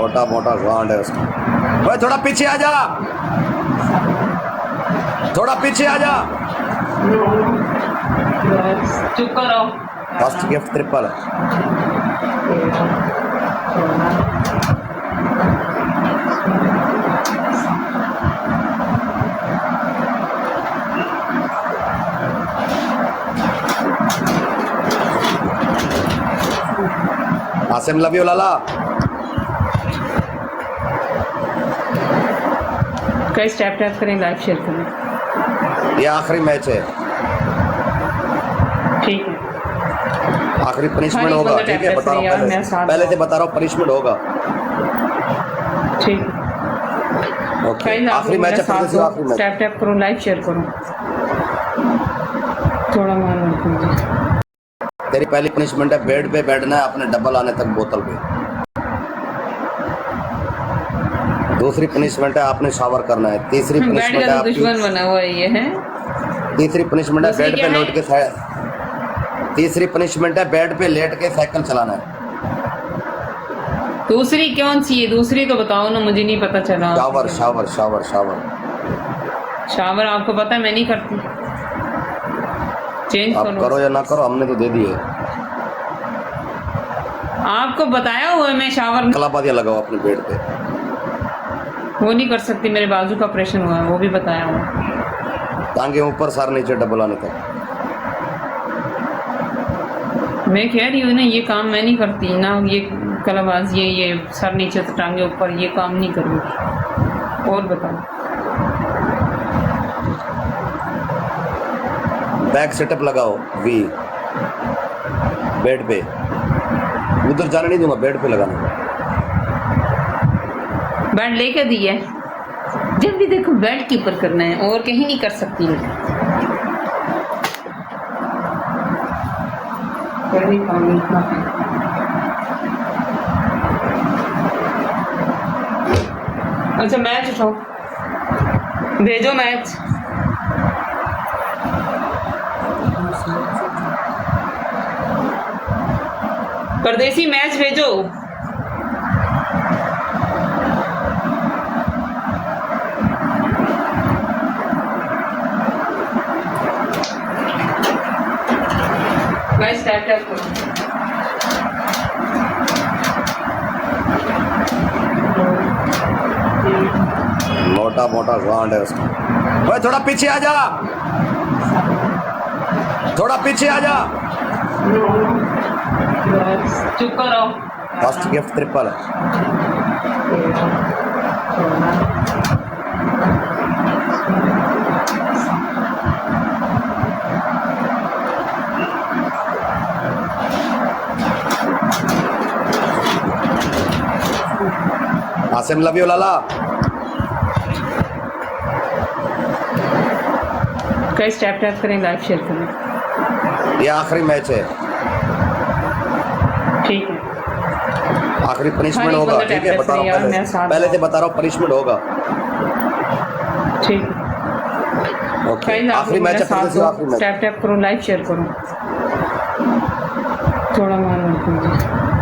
मोटा मोटा गांड है उसका। ओए थोड़ा पीछे आ जा, थोड़ा पीछे आ जा। चुप करो। First gift triple. Asim love you Lala. Guys tap tap करें, लाइक शेयर करें। ये आखिरी मैच है, ठीक है, आखिरी पनिशमेंट हर एक होगा। बंदा ठीक है, टैप बता रहा टैप हूँ करे यार, मैं साथ पहले हूँ। से बता रहा हूँ पनिशमेंट होगा। ठीक है ओके गाइस, आप आखिरी लोग मैच मेरा है, फिर साथ से दो, आखिरी मैच। टैप टैप करो, लाइक शेयर करो, थोड़ा मान रखो। तेरी पहली पनिशमेंट है बेड पे बैठना है अपने डबल आने तक बोतल पे। दूसरी पनिशमेंट है आपने शावर करना है। तीसरी बेड पनिशमेंट का है तो दुश्मन बना हुआ है ये है। तीसरी पनिशमेंट है दूसरी बेड क्या पे है? लेट के तीसरी पनिशमेंट है बेड पे लेट के साइकिल चलाना है। दूसरी कौन सी है? दूसरी तो बताओ ना, मुझे नहीं पता चला। Shower shower shower shower. Shower आपको पता है मैं नहीं करती। चेंज आप करो। करो या ना करो, हमने तो दे दिए। आपको बताया हुआ है मैं शावर कलाबादिया लगाओ अपने बेड पे। वो नहीं कर सकती, मेरे बाजू का ऑपरेशन हुआ है, वो भी बताया हुआ। टांगे ऊपर सर नीचे डबल आने तक। मैं कह रही हूँ ना, ये काम मैं नहीं करती ना, ये कलाबाज ये सर नीचे तो टांगे ऊपर, ये काम नहीं करूँगी। और बताओ। बैक सेटअप लगाओ वी बेड पे। उधर जाने नहीं दूंगा, बेड पे लगाना। बेड लेके दिया है, जब भी देखो बेड के ऊपर करना है, और कहीं नहीं कर सकती मैं। अच्छा मैच उठाओ, भेजो मैच। परदेसी मैच भेजो। गाइस टैप टैप करो। मोटा मोटा गांड है उसका। ओए थोड़ा पीछे आ जा, थोड़ा पीछे आ जा। चुप करो। First gift triple. Asim love you Lala. Guys tap tap करें, लाइक शेयर करें। ये आखिरी मैच है, ठीक है, आखिरी पनिशमेंट हर एक होगा। बंदा ठीक है, टैप बता रहा करे यार, हूँ मैं साथ पहले हूँ। से बता रहा हूँ पनिशमेंट होगा। ठीक है ओके गाइस, आप आखिरी लोग मैच मेरा है, फिर साथ से दो, आखिरी मैच। टैप टैप करो, लाइक शेयर करो, थोड़ा मान रखो।